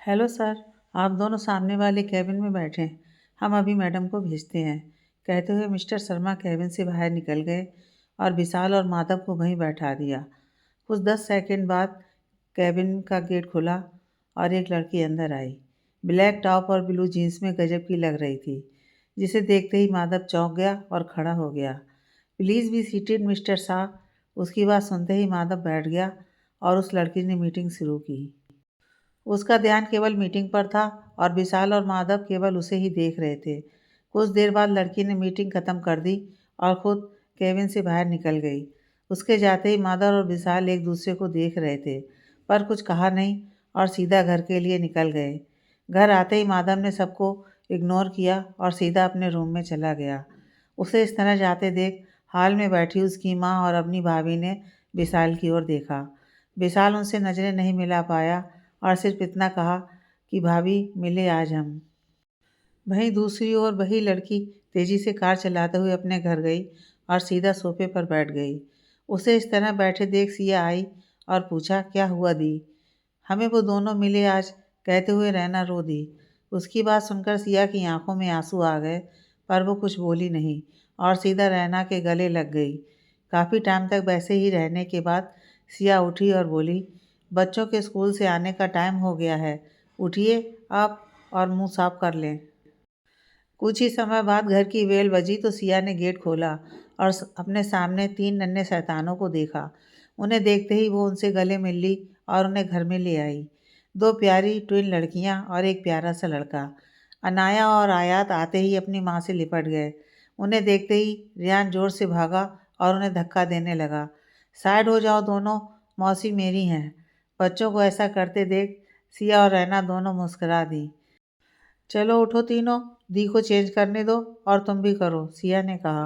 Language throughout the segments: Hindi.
Hello sir. आप दोनों सामने वाले कैबिन में बैठें। हम अभी मैडम को भेजते हैं, कहते हुए मिस्टर शर्मा कैबिन से बाहर निकल गए और विशाल और माधव को वहीं बैठा दिया। कुछ 10 सेकंड बाद कैबिन का गेट खुला और एक लड़की अंदर आई। ब्लैक टॉप और ब्लू जीन्स में गजब की लग रही थी, जिसे देखते ही माधव चौंक गया और खड़ा हो गया। Please be seated mister Shah. उसकी बात सुनते ही माधव बैठ गया और उस लड़की ने मीटिंग शुरू की। उसका ध्यान केवल मीटिंग पर था और विशाल और माधव केवल उसे ही देख रहे थे। कुछ देर बाद लड़की ने मीटिंग ख़त्म कर दी और ख़ुद केबिन से बाहर निकल गई। उसके जाते ही माधव और विशाल एक दूसरे को देख रहे थे, पर कुछ कहा नहीं और सीधा घर के लिए निकल गए। घर आते ही माधव ने सबको इग्नोर किया और सीधा अपने रूम में चला गया। उसे इस तरह जाते देख हॉल में बैठी उसकी माँ और अपनी भाभी ने विशाल की ओर देखा। विशाल उनसे नज़रें नहीं मिला पाया और सिर्फ इतना कहा कि भाभी मिले आज हम। वहीं दूसरी ओर वही लड़की तेजी से कार चलाते हुए अपने घर गई और सीधा सोफे पर बैठ गई। उसे इस तरह बैठे देख सिया आई और पूछा, क्या हुआ दी? हमें वो दोनों मिले आज, कहते हुए रैना रो दी। उसकी बात सुनकर सिया की आंखों में आंसू आ गए, पर वो कुछ बोली नहीं और सीधा रैना के गले लग गई। काफ़ी टाइम तक वैसे ही रहने के बाद सिया उठी और बोली, बच्चों के स्कूल से आने का टाइम हो गया है, उठिए आप और मुंह साफ कर लें। कुछ ही समय बाद घर की बेल बजी तो सिया ने गेट खोला और अपने सामने 3 नन्हे शैतानों को देखा। उन्हें देखते ही वो उनसे गले मिल ली और उन्हें घर में ले आई। 2 प्यारी ट्विन लड़कियां और एक प्यारा सा लड़का। अनाया और आयात आते ही अपनी माँ से लिपट गए। उन्हें देखते ही रियान जोर से भागा और उन्हें धक्का देने लगा। साइड हो जाओ दोनों, मौसी मेरी हैं। बच्चों को ऐसा करते देख सिया और रैना दोनों मुस्कुरा दी। चलो उठो तीनों, दी को चेंज करने दो और तुम भी करो, सिया ने कहा।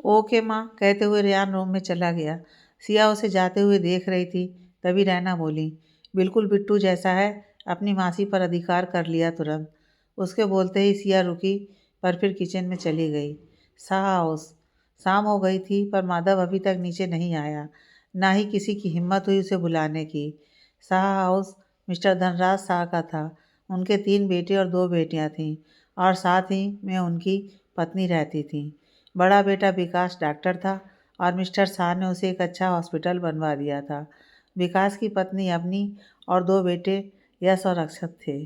ओके माँ, कहते हुए रेयान रूम में चला गया। सिया उसे जाते हुए देख रही थी, तभी रैना बोली, बिल्कुल बिट्टू जैसा है, अपनी मासी पर अधिकार कर लिया तुरंत। उसके बोलते ही सिया रुकी, पर फिर किचन में चली गई। शाह हाउस। शाम हो गई थी पर माधव अभी तक नीचे नहीं आया, ना ही किसी की हिम्मत हुई उसे बुलाने की। शाह हाउस मिस्टर धनराज शाह का था। उनके 3 बेटे और 2 बेटियां थीं और साथ ही में उनकी पत्नी रहती थी। बड़ा बेटा विकास डॉक्टर था और मिस्टर शाह ने उसे एक अच्छा हॉस्पिटल बनवा दिया था। विकास की पत्नी अवनी और 2 बेटे यश और अक्षत थे।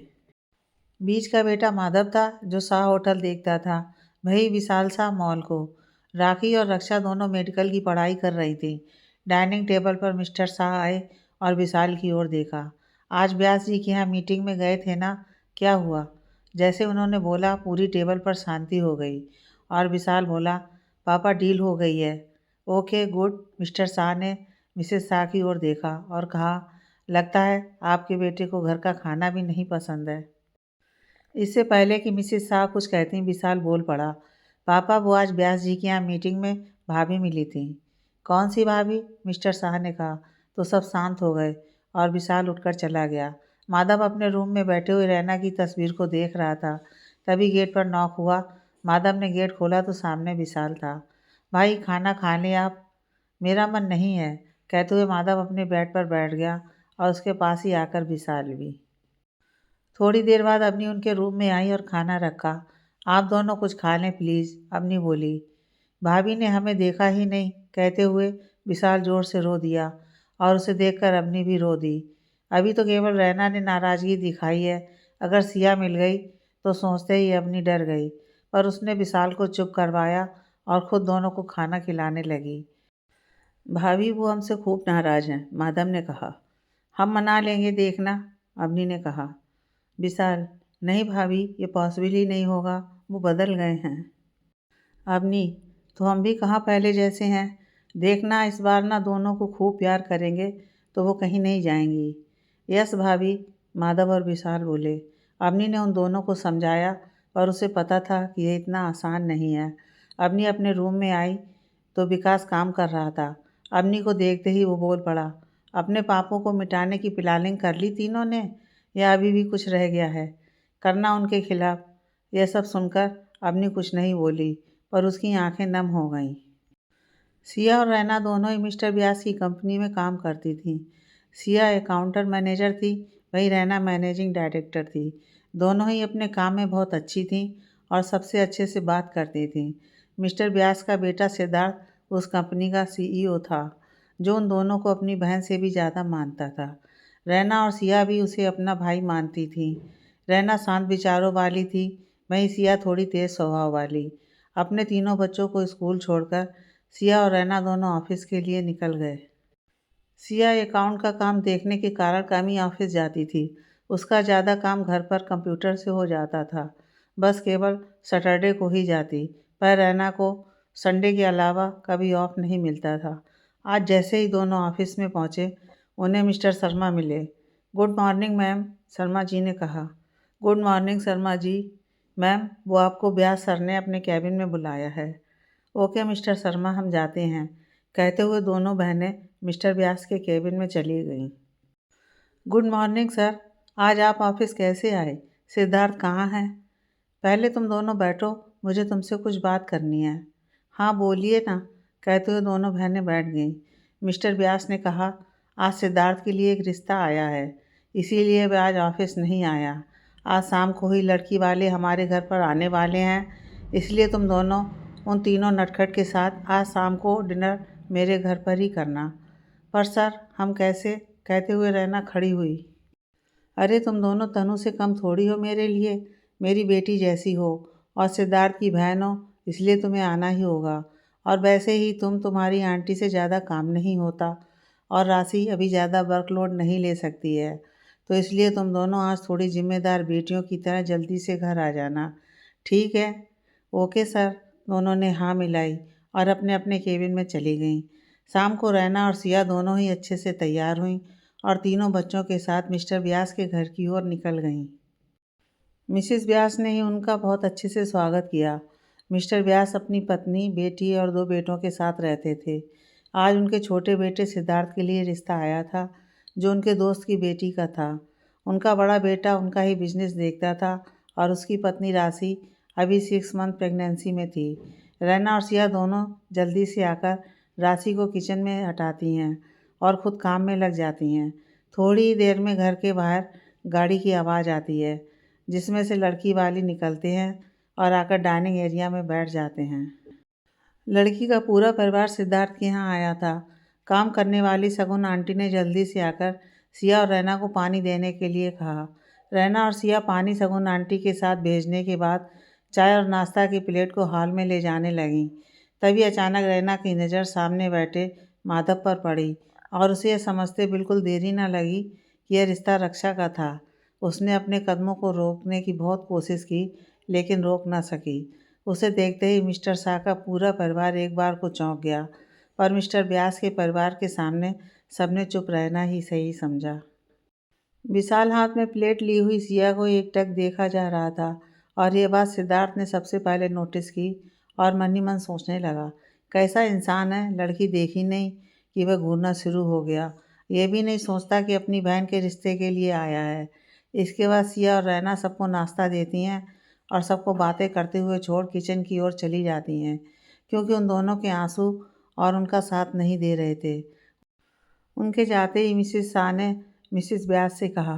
बीच का बेटा माधव था जो शाह होटल देखता था, वही विशाल शाह मॉल को। राखी और रक्षा दोनों मेडिकल की पढ़ाई कर रही थी। डाइनिंग टेबल पर मिस्टर शाह आए और विशाल की ओर देखा। आज व्यास जी के यहाँ मीटिंग में गए थे ना, क्या हुआ? जैसे उन्होंने बोला पूरी टेबल पर शांति हो गई और विशाल बोला, पापा डील हो गई है। Okay good. मिस्टर शाह ने मिसेस शाह की ओर देखा और कहा, लगता है आपके बेटे को घर का खाना भी नहीं पसंद है। इससे पहले कि मिसेस शाह कुछ कहती विशाल बोल पड़ा, पापा वो आज व्यास जी के यहाँ मीटिंग में भाभी मिली थी। कौन सी भाभी? मिस्टर शाह ने कहा तो सब शांत हो गए और विशाल उठकर चला गया। माधव अपने रूम में बैठे हुए रैना की तस्वीर को देख रहा था। तभी गेट पर नॉक हुआ। माधव ने गेट खोला तो सामने विशाल था। भाई खाना खा लें आप? मेरा मन नहीं है, कहते हुए माधव अपने बेड पर बैठ गया और उसके पास ही आकर विशाल भी। थोड़ी देर बाद अवनी उनके रूम में आई और खाना रखा। आप दोनों कुछ खा लें प्लीज़, अवनी बोली। भाभी ने हमें देखा ही नहीं, कहते हुए विशाल जोर से रो दिया और उसे देखकर अवनी भी रो दी। अभी तो केवल रैना ने नाराज़गी दिखाई है, अगर सिया मिल गई तो सोचते ही अवनी डर गई, पर उसने विशाल को चुप करवाया और ख़ुद दोनों को खाना खिलाने लगी। भाभी वो हमसे खूब नाराज़ हैं, माधव ने कहा। हम मना लेंगे देखना, अवनी ने कहा। विशाल, नहीं भाभी, ये पॉसिबल ही नहीं होगा, वो बदल गए हैं। अवनी, तो हम भी कहाँ पहले जैसे हैं। देखना इस बार ना दोनों को खूब प्यार करेंगे तो वो कहीं नहीं जाएंगी। यस भाभी, माधव और विशाल बोले। अवनी ने उन दोनों को समझाया पर उसे पता था कि ये इतना आसान नहीं है। अवनी अपने रूम में आई तो विकास काम कर रहा था। अवनी को देखते ही वो बोल पड़ा, अपने पापों को मिटाने की प्लानिंग कर ली तीनों ने, या अभी भी कुछ रह गया है करना उनके खिलाफ? यह सब सुनकर अवनी कुछ नहीं बोली, पर उसकी आंखें नम हो गईं। सिया और रैना दोनों ही मिस्टर व्यास की कंपनी में काम करती थीं। सिया अकाउंटर मैनेजर थी, वहीं रैना मैनेजिंग डायरेक्टर थी। दोनों ही अपने काम में बहुत अच्छी थीं और सबसे अच्छे से बात करती थीं। मिस्टर व्यास का बेटा सिद्धार्थ उस कंपनी का सीईओ था, जो उन दोनों को अपनी बहन से भी ज़्यादा मानता था। रैना और सिया भी उसे अपना भाई मानती थीं। रैना शांत विचारों वाली थी, वहीं सिया थोड़ी तेज स्वभाव वाली। अपने तीनों बच्चों को स्कूल छोड़कर सिया और रैना दोनों ऑफिस के लिए निकल गए। सिया अकाउंट का काम देखने के कारण कम ही ऑफिस जाती थी। उसका ज़्यादा काम घर पर कंप्यूटर से हो जाता था। बस केवल सैटरडे को ही जाती, पर रैना को संडे के अलावा कभी ऑफ नहीं मिलता था। आज जैसे ही दोनों ऑफिस में पहुंचे, उन्हें मिस्टर शर्मा मिले। Good morning ma'am, Sharma ji ने कहा। Good morning Sharma ji. Ma'am, वो आपको व्यास सर ने अपने कैबिन में बुलाया है। ओके मिस्टर शर्मा, हम जाते हैं, कहते हुए दोनों बहनें मिस्टर व्यास के केबिन में चली गईं। गुड मॉर्निंग सर, आज आप ऑफिस कैसे आए? सिद्धार्थ कहाँ है? पहले तुम दोनों बैठो, मुझे तुमसे कुछ बात करनी है। हाँ बोलिए ना, कहते हुए दोनों बहनें बैठ गईं। मिस्टर व्यास ने कहा, आज सिद्धार्थ के लिए एक रिश्ता आया है, इसीलिए वह आज ऑफिस नहीं आया। आज शाम को ही लड़की वाले हमारे घर पर आने वाले हैं, इसलिए तुम दोनों उन तीनों नटखट के साथ आज शाम को डिनर मेरे घर पर ही करना। पर सर, हम कैसे? कहते हुए रैना खड़ी हुई। अरे तुम दोनों तनु से कम थोड़ी हो मेरे लिए, मेरी बेटी जैसी हो और सिद्धार्थ की बहन हो, इसलिए तुम्हें आना ही होगा। और वैसे ही तुम्हारी आंटी से ज़्यादा काम नहीं होता और राशि अभी ज़्यादा वर्कलोड नहीं ले सकती है, तो इसलिए तुम दोनों आज थोड़ी जिम्मेदार बेटियों की तरह जल्दी से घर आ जाना। ठीक है? Okay sir. दोनों ने हाँ मिलाई और अपने अपने केबिन में चली गईं। शाम को रैना और सिया दोनों ही अच्छे से तैयार हुईं और तीनों बच्चों के साथ मिस्टर व्यास के घर की ओर निकल गईं। मिसेस व्यास ने ही उनका बहुत अच्छे से स्वागत किया। मिस्टर व्यास अपनी पत्नी, बेटी और 2 बेटों के साथ रहते थे। आज उनके छोटे बेटे सिद्धार्थ के लिए रिश्ता आया था, जो उनके दोस्त की बेटी का था। उनका बड़ा बेटा उनका ही बिजनेस देखता था और उसकी पत्नी राशि अभी 6 मंथ प्रेगनेंसी में थी। रैना और सिया दोनों जल्दी से आकर राशि को किचन में हटाती हैं और ख़ुद काम में लग जाती हैं। थोड़ी ही देर में घर के बाहर गाड़ी की आवाज़ आती है, जिसमें से लड़की वाले निकलते हैं और आकर डाइनिंग एरिया में बैठ जाते हैं। लड़की का पूरा परिवार सिद्धार्थ के यहाँ आया था। काम करने वाली शगुन आंटी ने जल्दी से आकर सिया और रैना को पानी देने के लिए कहा। रैना और सिया पानी शगुन आंटी के साथ भेजने के बाद चाय और नाश्ता की प्लेट को हॉल में ले जाने लगीं। तभी अचानक रैना की नज़र सामने बैठे माधव पर पड़ी और उसे यह समझते बिल्कुल देरी न लगी कि यह रिश्ता रक्षा का था। उसने अपने कदमों को रोकने की बहुत कोशिश की, लेकिन रोक न सकी। उसे देखते ही मिस्टर शाह का पूरा परिवार एक बार को चौंक गया, पर मिस्टर व्यास के परिवार के सामने सबने चुप रहना ही सही समझा। विशाल हाथ में प्लेट ली हुई सिया को एकटक देखा जा रहा था और ये बात सिद्धार्थ ने सबसे पहले नोटिस की और मन ही मन सोचने लगा, कैसा इंसान है, लड़की देखी नहीं कि वह घूरना शुरू हो गया। ये भी नहीं सोचता कि अपनी बहन के रिश्ते के लिए आया है। इसके बाद सिया और रैना सबको नाश्ता देती हैं और सबको बातें करते हुए छोड़ किचन की ओर चली जाती हैं, क्योंकि उन दोनों के आंसू और उनका साथ नहीं दे रहे थे। उनके जाते ही मिसेस शाह ने मिसेस व्यास से कहा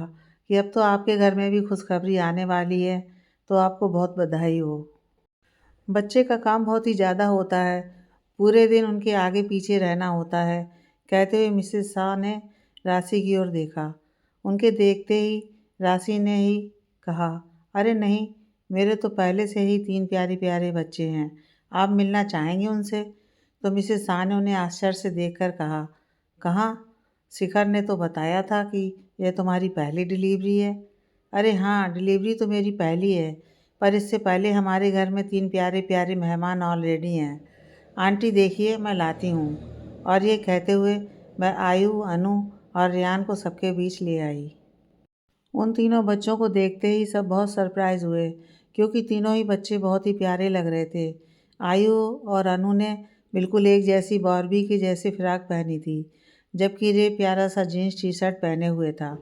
कि अब तो आपके घर में भी खुशखबरी आने वाली है, तो आपको बहुत बधाई हो। बच्चे का काम बहुत ही ज़्यादा होता है, पूरे दिन उनके आगे पीछे रहना होता है, कहते हुए मिसेस शाह ने राशि की ओर देखा। उनके देखते ही राशि ने ही कहा, अरे नहीं, मेरे तो पहले से ही 3 प्यारे प्यारे बच्चे हैं, आप मिलना चाहेंगे उनसे? तो मिसेस शाह ने उन्हें आश्चर्य से देखकर कहा, कहाँ? शिखर ने तो बताया था कि यह तुम्हारी पहली डिलीवरी है। अरे हाँ, डिलीवरी तो मेरी पहली है, पर इससे पहले हमारे घर में 3 प्यारे प्यारे मेहमान ऑलरेडी हैं। आंटी देखिए, मैं लाती हूँ। और ये कहते हुए मैं आयु, अनु और रेयान को सबके बीच ले आई। उन तीनों बच्चों को देखते ही सब बहुत सरप्राइज़ हुए, क्योंकि तीनों ही बच्चे बहुत ही प्यारे लग रहे थे। आयु और अनु ने बिल्कुल एक जैसी बार्बी की जैसी फ्रॉक पहनी थी, जबकि रे प्यारा सा जीन्स टी शर्ट पहने हुए था।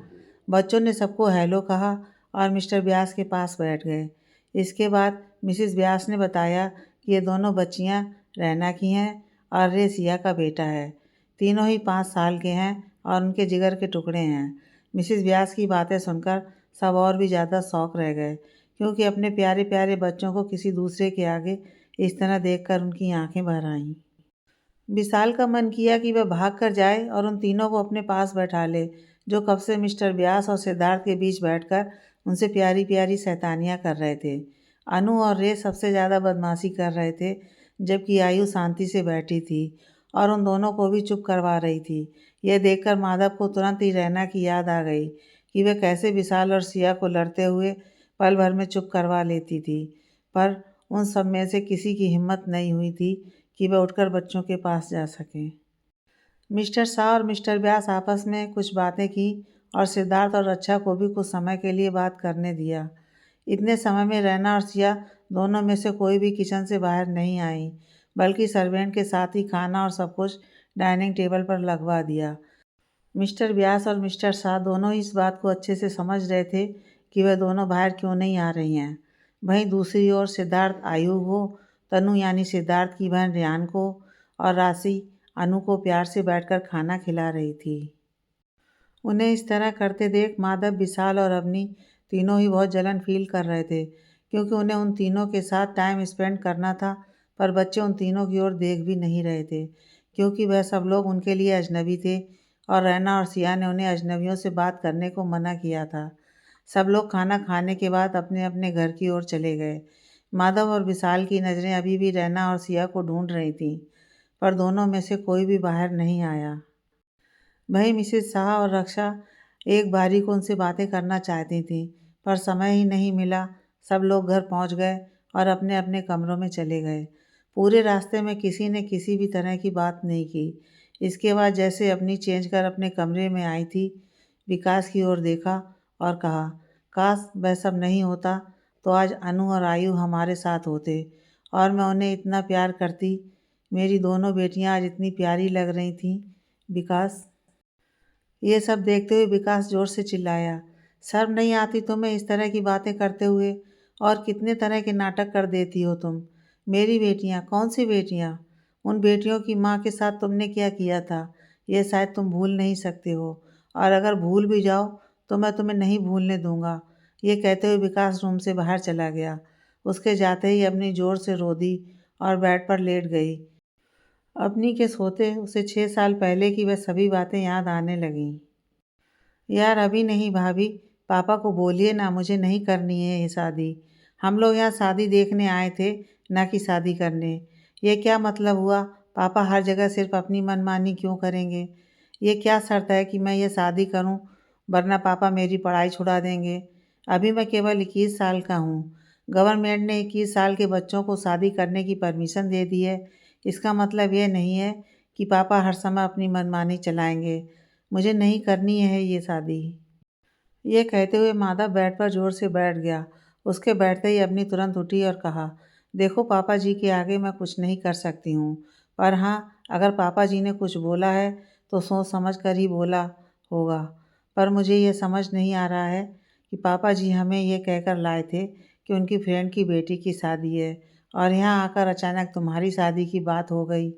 बच्चों ने सबको हेलो कहा और मिस्टर व्यास के पास बैठ गए। इसके बाद मिसेस व्यास ने बताया कि ये दोनों बच्चियां रैना की हैं और रे सिया का बेटा है। तीनों ही 5 साल के हैं और उनके जिगर के टुकड़े हैं। मिसेस व्यास की बातें सुनकर सब और भी ज़्यादा शौक रह गए, क्योंकि अपने प्यारे प्यारे बच्चों को किसी दूसरे के आगे इस तरह देखकर उनकी आंखें भर आईं। विशाल का मन किया कि वह भाग कर जाए और उन तीनों को अपने पास बैठा ले, जो कब से मिस्टर व्यास और सिद्धार्थ के बीच बैठकर उनसे प्यारी प्यारी शैतानियाँ कर रहे थे। अनु और रे सबसे ज़्यादा बदमाशी कर रहे थे, जबकि आयु शांति से बैठी थी और उन दोनों को भी चुप करवा रही थी। यह देखकर माधव को तुरंत ही रैना की याद आ गई कि वह कैसे विशाल और सिया को लड़ते हुए पल भर में चुप करवा लेती थी, पर उन सब में से किसी की हिम्मत नहीं हुई थी कि वह उठकर बच्चों के पास जा सकें। मिस्टर शाह और मिस्टर व्यास आपस में कुछ बातें की और सिद्धार्थ और रक्षा को भी कुछ समय के लिए बात करने दिया। इतने समय में रैना और सिया दोनों में से कोई भी किचन से बाहर नहीं आई, बल्कि सर्वेंट के साथ ही खाना और सब कुछ डाइनिंग टेबल पर लगवा दिया। मिस्टर व्यास और मिस्टर शाह दोनों ही इस बात को अच्छे से समझ रहे थे कि वह दोनों बाहर क्यों नहीं आ रही हैं। वहीं दूसरी ओर सिद्धार्थ आयु को, तनु यानी सिद्धार्थ की बहन रेहान को और राशि अनु को प्यार से बैठकर खाना खिला रही थी। उन्हें इस तरह करते देख माधव, विशाल और अवनी तीनों ही बहुत जलन फील कर रहे थे, क्योंकि उन्हें उन तीनों के साथ टाइम स्पेंड करना था, पर बच्चे उन तीनों की ओर देख भी नहीं रहे थे, क्योंकि वह सब लोग उनके लिए अजनबी थे और रैना और सिया ने उन्हें अजनबियों से बात करने को मना किया था। सब लोग खाना खाने के बाद अपने अपने घर की ओर चले गए। माधव और विशाल की नज़रें अभी भी रैना और सिया को ढूंढ रही थीं, पर दोनों में से कोई भी बाहर नहीं आया। वहीं मिसेस शाह और रक्षा एक बारी को उनसे बातें करना चाहती थीं, पर समय ही नहीं मिला। सब लोग घर पहुंच गए और अपने अपने कमरों में चले गए। पूरे रास्ते में किसी ने किसी भी तरह की बात नहीं की। इसके बाद जैसे अपनी चेंज कर अपने कमरे में आई थी, विकास की ओर देखा और कहा, काश वह सब नहीं होता तो आज अनु और आयु हमारे साथ होते और मैं उन्हें इतना प्यार करती। मेरी दोनों बेटियां आज इतनी प्यारी लग रही थीं। विकास। ये सब देखते हुए विकास जोर से चिल्लाया, शर्म नहीं आती तुम्हें इस तरह की बातें करते हुए? और कितने तरह के नाटक कर देती हो तुम। मेरी बेटियां? कौन सी बेटियां? उन बेटियों की माँ के साथ तुमने क्या किया था, ये शायद तुम भूल नहीं सकते हो, और अगर भूल भी जाओ तो मैं तुम्हें नहीं भूलने दूंगा। ये कहते हुए विकास रूम से बाहर चला गया। उसके जाते ही अपनी जोर से रो दी और बेड पर लेट गई। अपनी के सोते उसे 6 साल पहले की वह सभी बातें याद आने लगीं। यार अभी नहीं भाभी, पापा को बोलिए ना, मुझे नहीं करनी है ये शादी। हम लोग यहाँ शादी देखने आए थे, ना कि शादी करने। ये क्या मतलब हुआ? पापा हर जगह सिर्फ अपनी मनमानी क्यों करेंगे? ये क्या शर्त है कि मैं ये शादी करूँ, वरना पापा मेरी पढ़ाई छुड़ा देंगे। अभी मैं केवल 21 साल का हूँ। गवर्नमेंट ने 21 साल के बच्चों को शादी करने की परमिशन दे दी है। इसका मतलब ये नहीं है कि पापा हर समय अपनी मनमानी चलाएंगे। मुझे नहीं करनी है ये शादी। ये कहते हुए माधव बेड पर जोर से बैठ गया। उसके बैठते ही अवनी तुरंत उठी और कहा, देखो पापा जी के आगे मैं कुछ नहीं कर सकती हूँ, पर हाँ, अगर पापा जी ने कुछ बोला है तो सोच समझ कर ही बोला होगा। पर मुझे ये समझ नहीं आ रहा है कि पापा जी हमें ये कहकर लाए थे कि उनकी फ्रेंड की बेटी की शादी है, और यहाँ आकर अचानक तुम्हारी शादी की बात हो गई,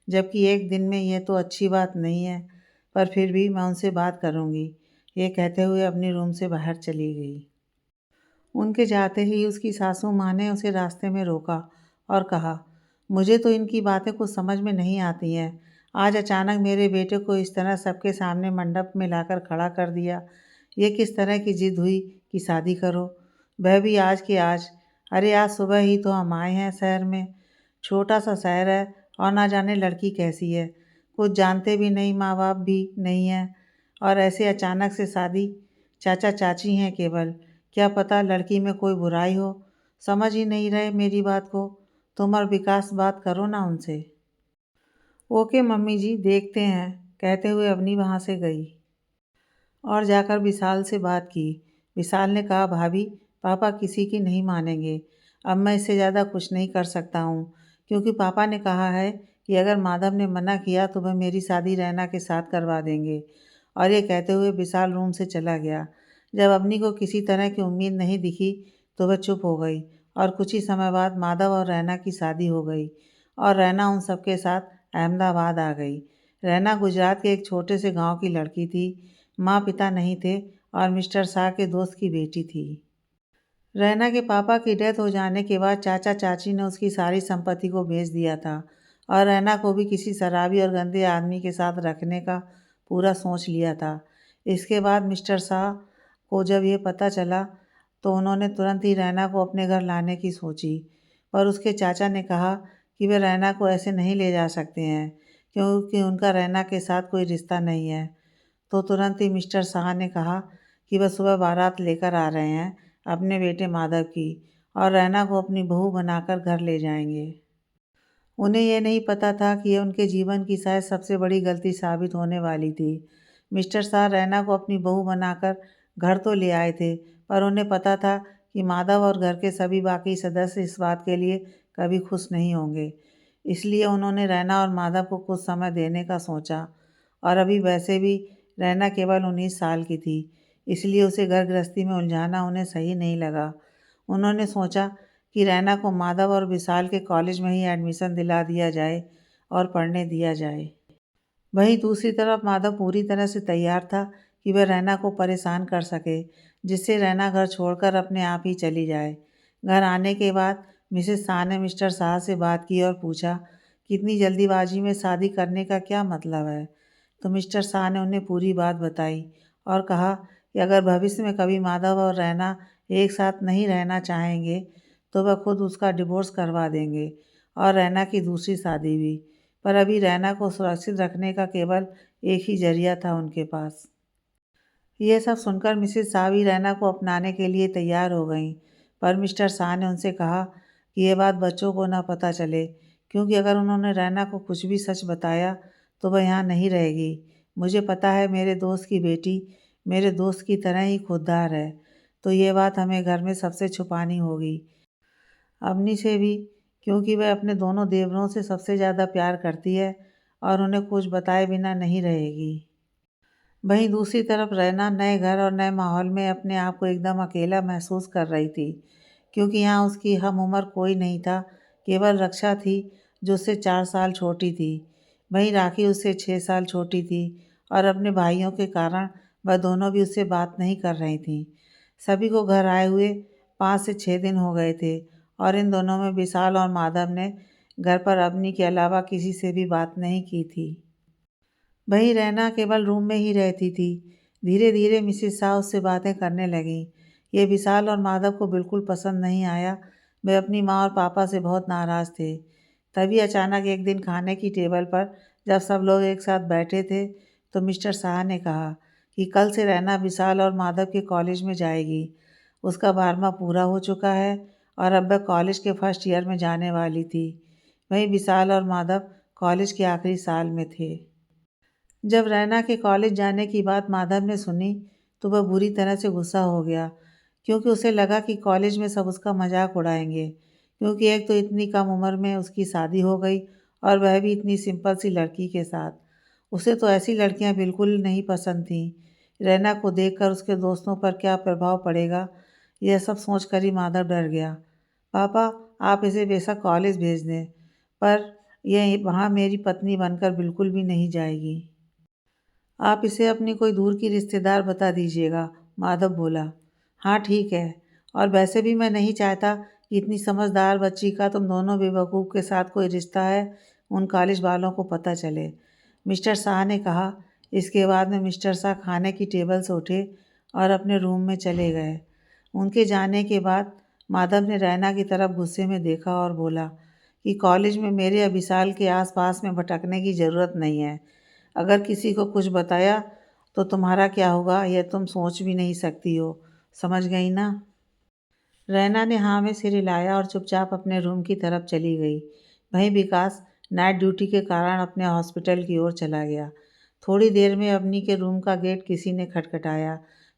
जबकि एक दिन में ये तो अच्छी बात नहीं है। पर फिर भी मैं उनसे बात करूँगी। ये कहते हुए अपने रूम से बाहर चली गई। उनके जाते ही उसकी सासू माँ ने उसे रास्ते में रोका और कहा, मुझे तो इनकी बातें कुछ समझ में नहीं आती हैं। आज अचानक मेरे बेटे को इस तरह सबके सामने मंडप में लाकर खड़ा कर दिया। ये किस तरह की जिद हुई कि शादी करो, वह भी आज के आज। अरे आज सुबह ही तो हम आए हैं शहर में। छोटा सा शहर है और ना जाने लड़की कैसी है, कुछ जानते भी नहीं, माँ बाप भी नहीं है, और ऐसे अचानक से शादी। चाचा चाची हैं केवल, क्या पता लड़की में कोई बुराई हो। समझ ही नहीं रहे मेरी बात को। तुम और विकास बात करो ना उनसे। ओके मम्मी जी, देखते हैं, कहते हुए अवनी वहाँ से गई और जाकर विशाल से बात की। विशाल ने कहा, भाभी पापा किसी की नहीं मानेंगे। अब मैं इससे ज़्यादा कुछ नहीं कर सकता हूँ, क्योंकि पापा ने कहा है कि अगर माधव ने मना किया तो वह मेरी शादी रैना के साथ करवा देंगे। और ये कहते हुए विशाल रूम से चला गया। जब अवनी को किसी तरह की उम्मीद नहीं दिखी तो वह चुप हो गई, और कुछ ही समय बाद माधव और रैना की शादी हो गई और रैना उन सबके साथ अहमदाबाद आ गई। रैना गुजरात के एक छोटे से गांव की लड़की थी, माँ पिता नहीं थे और मिस्टर शाह के दोस्त की बेटी थी। रैना के पापा की डेथ हो जाने के बाद चाचा चाची ने उसकी सारी संपत्ति को बेच दिया था और रैना को भी किसी शराबी और गंदे आदमी के साथ रखने का पूरा सोच लिया था। इसके बाद मिस्टर शाह को जब ये पता चला तो उन्होंने तुरंत ही रैना को अपने घर लाने की सोची, पर उसके चाचा ने कहा कि वे रैना को ऐसे नहीं ले जा सकते हैं क्योंकि उनका रैना के साथ कोई रिश्ता नहीं है। तो तुरंत ही मिस्टर शाह ने कहा कि वह सुबह बारात लेकर आ रहे हैं अपने बेटे माधव की और रैना को अपनी बहू बनाकर घर ले जाएंगे। उन्हें यह नहीं पता था कि यह उनके जीवन की शायद सबसे बड़ी गलती साबित होने वाली थी। मिस्टर शाह रैना को अपनी बहू बनाकर घर तो ले आए थे, पर उन्हें पता था कि माधव और घर के सभी बाकी सदस्य इस बात के लिए कभी खुश नहीं होंगे। इसलिए उन्होंने रैना और माधव को कुछ समय देने का सोचा और अभी वैसे भी रैना केवल 19 साल की थी, इसलिए उसे घर गृहस्थी में उलझाना उन्हें सही नहीं लगा। उन्होंने सोचा कि रैना को माधव और विशाल के कॉलेज में ही एडमिशन दिला दिया जाए और पढ़ने दिया जाए। वहीं दूसरी तरफ माधव पूरी तरह से तैयार था कि वह रैना को परेशान कर सके, जिससे रैना घर छोड़कर अपने आप ही चली जाए। घर आने के बाद मिसेस शाह ने मिस्टर शाह से बात की और पूछा कि इतनी जल्दीबाजी में शादी करने का क्या मतलब है। तो मिस्टर शाह ने उन्हें पूरी बात बताई और कहा कि अगर भविष्य में कभी माधव और रैना एक साथ नहीं रहना चाहेंगे तो वह खुद उसका डिवोर्स करवा देंगे और रैना की दूसरी शादी भी। पर अभी रैना को सुरक्षित रखने का केवल एक ही जरिया था उनके पास। यह सब सुनकर मिसेस शाह भी रैना को अपनाने के लिए तैयार हो गईं, पर मिस्टर शाह ने उनसे कहा कि यह बात बच्चों को ना पता चले, क्योंकि अगर उन्होंने रैना को कुछ भी सच बताया तो वह यहाँ नहीं रहेगी। मुझे पता है मेरे दोस्त की बेटी मेरे दोस्त की तरह ही खुददार है, तो ये बात हमें घर में सबसे छुपानी होगी, अवनी से भी, क्योंकि वह अपने दोनों देवरों से सबसे ज़्यादा प्यार करती है और उन्हें कुछ बताए बिना नहीं रहेगी। वहीं दूसरी तरफ रैना नए घर और नए माहौल में अपने आप को एकदम अकेला महसूस कर रही थी, क्योंकि यहाँ उसकी हम उम्र कोई नहीं था, केवल रक्षा थी जो उससे 4 साल छोटी थी। वहीं राखी उससे 6 साल छोटी थी और अपने भाइयों के कारण वह दोनों भी उससे बात नहीं कर रही थीं। सभी को घर आए हुए 5 से 6 दिन हो गए थे और इन दोनों में विशाल और माधव ने घर पर अवनी के अलावा किसी से भी बात नहीं की थी। वहीं रैना केवल रूम में ही रहती थी। धीरे धीरे मिसेस शाह उससे बातें करने लगीं। ये विशाल और माधव को बिल्कुल पसंद नहीं आया। वे अपनी माँ और पापा से बहुत नाराज़ थे। तभी अचानक एक दिन खाने की टेबल पर जब सब लोग एक साथ बैठे थे तो मिस्टर शाह ने कहा कि कल से रैना विशाल और माधव के कॉलेज में जाएगी। उसका 12वां पूरा हो चुका है और अब वह कॉलेज के फर्स्ट ईयर में जाने वाली थी। वहीं विशाल और माधव कॉलेज के आखिरी साल में थे। जब रैना के कॉलेज जाने की बात माधव ने सुनी तो वह बुरी तरह से गुस्सा हो गया, क्योंकि उसे लगा कि कॉलेज में सब उसका मजाक उड़ाएंगे, क्योंकि एक तो इतनी कम उम्र में उसकी शादी हो गई और वह भी इतनी सिंपल सी लड़की के साथ। उसे तो ऐसी लड़कियां बिल्कुल नहीं पसंद थीं। रैना को देखकर उसके दोस्तों पर क्या प्रभाव पड़ेगा, यह सब सोचकर ही माधव डर गया। पापा, आप इसे बेशक कॉलेज भेज दें, पर यह वहाँ मेरी पत्नी बनकर बिल्कुल भी नहीं जाएगी। आप इसे अपनी कोई दूर की रिश्तेदार बता दीजिएगा, माधव बोला। हाँ ठीक है, और वैसे भी मैं नहीं चाहता कि इतनी समझदार बच्ची का तुम दोनों बेवकूफ़ के साथ कोई रिश्ता है उन कॉलेज वालों को पता चले, मिस्टर शाह ने कहा। इसके बाद में मिस्टर शाह खाने की टेबल से उठे और अपने रूम में चले गए। उनके जाने के बाद माधव ने रैना की तरफ गुस्से में देखा और बोला कि कॉलेज में मेरे या विशाल के आसपास में भटकने की ज़रूरत नहीं है। अगर किसी को कुछ बताया तो तुम्हारा क्या होगा यह तुम सोच भी नहीं सकती हो, समझ गई ना। रैना ने हाँ में सिर हिलाया और चुपचाप अपने रूम की तरफ चली गई। वहीं विकास नाइट ड्यूटी के कारण अपने हॉस्पिटल की ओर चला गया। थोड़ी देर में अवनी के रूम का गेट किसी ने खटखटाया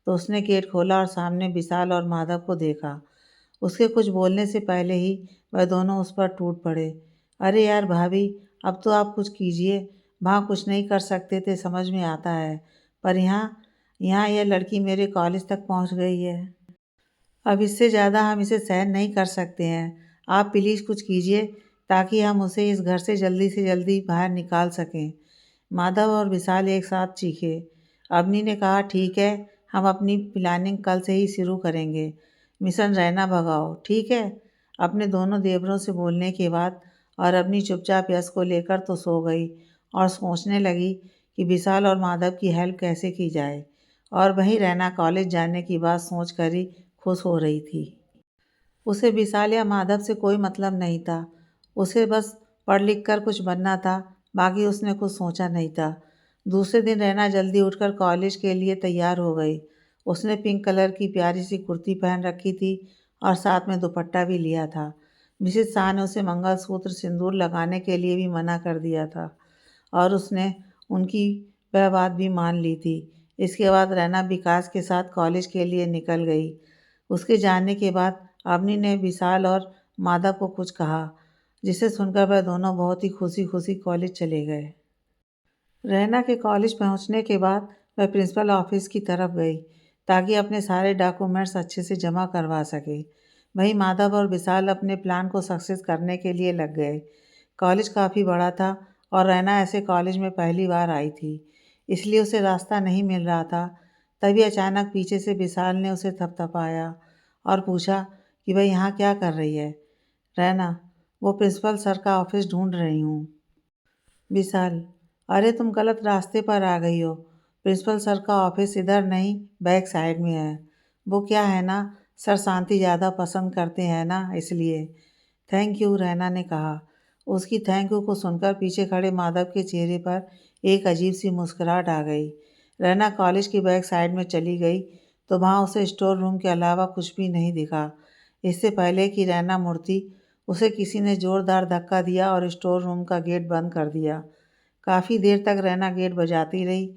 तो उसने गेट खोला और सामने विशाल और माधव को देखा। उसके कुछ बोलने से पहले ही वह दोनों उस पर टूट पड़े। अरे यार भाभी, अब तो आप कुछ कीजिए। वहाँ कुछ नहीं कर सकते थे, समझ में आता है, पर यहाँ यहाँ यह लड़की मेरे कॉलेज तक पहुँच गई है। अब इससे ज़्यादा हम इसे सहन नहीं कर सकते हैं। आप प्लीज़ कुछ कीजिए ताकि हम उसे इस घर से जल्दी बाहर निकाल सकें। माधव और विशाल एक साथ चीखे। अवनी ने कहा, ठीक है, हम अपनी प्लानिंग कल से ही शुरू करेंगे। मिशन रैना भगाओ, ठीक है। अपने दोनों देवरों से बोलने के बाद और अवनी चुपचाप यश को लेकर तो सो गई और सोचने लगी कि विशाल और माधव की हेल्प कैसे की जाए। और वहीं रैना कॉलेज जाने की बात सोच कर ही खुश हो रही थी। उसे विशाल या माधव से कोई मतलब नहीं था। उसे बस पढ़ लिख कर कुछ बनना था, बाकी उसने कुछ सोचा नहीं था। दूसरे दिन रैना जल्दी उठकर कॉलेज के लिए तैयार हो गई। उसने पिंक कलर की प्यारी सी कुर्ती पहन रखी थी और साथ में दुपट्टा भी लिया था। मिसेस शाह ने उसे मंगलसूत्र सिंदूर लगाने के लिए भी मना कर दिया था और उसने उनकी वह बात भी मान ली थी। इसके बाद रैना विकास के साथ कॉलेज के लिए निकल गई। उसके जाने के बाद अवनी ने विशाल और माधव को कुछ कहा, जिसे सुनकर वह दोनों बहुत ही खुशी खुशी कॉलेज चले गए। रैना के कॉलेज पहुंचने के बाद वह प्रिंसिपल ऑफिस की तरफ गई ताकि अपने सारे डॉक्यूमेंट्स अच्छे से जमा करवा सके। वहीं माधव और विशाल अपने प्लान को सक्सेस करने के लिए लग गए। कॉलेज काफ़ी बड़ा था और रैना ऐसे कॉलेज में पहली बार आई थी, इसलिए उसे रास्ता नहीं मिल रहा था। तभी अचानक पीछे से विशाल ने उसे थपथपाया और पूछा कि वह यहाँ क्या कर रही है। रैना, वो प्रिंसिपल सर का ऑफिस ढूंढ रही हूँ। विशाल, अरे तुम गलत रास्ते पर आ गई हो। प्रिंसिपल सर का ऑफिस इधर नहीं, बैक साइड में है। वो क्या है ना, सर शांति ज़्यादा पसंद करते हैं ना, इसलिए। थैंक यू, रैना ने कहा। उसकी थैंक यू को सुनकर पीछे खड़े माधव के चेहरे पर एक अजीब सी मुस्कुराहट आ गई। रैना कॉलेज की बैक साइड में चली गई तो वहाँ उसे स्टोर रूम के अलावा कुछ भी नहीं दिखा। इससे पहले कि रैना मुड़ती, उसे किसी ने ज़ोरदार धक्का दिया और स्टोर रूम का गेट बंद कर दिया। काफ़ी देर तक रैना गेट बजाती रही,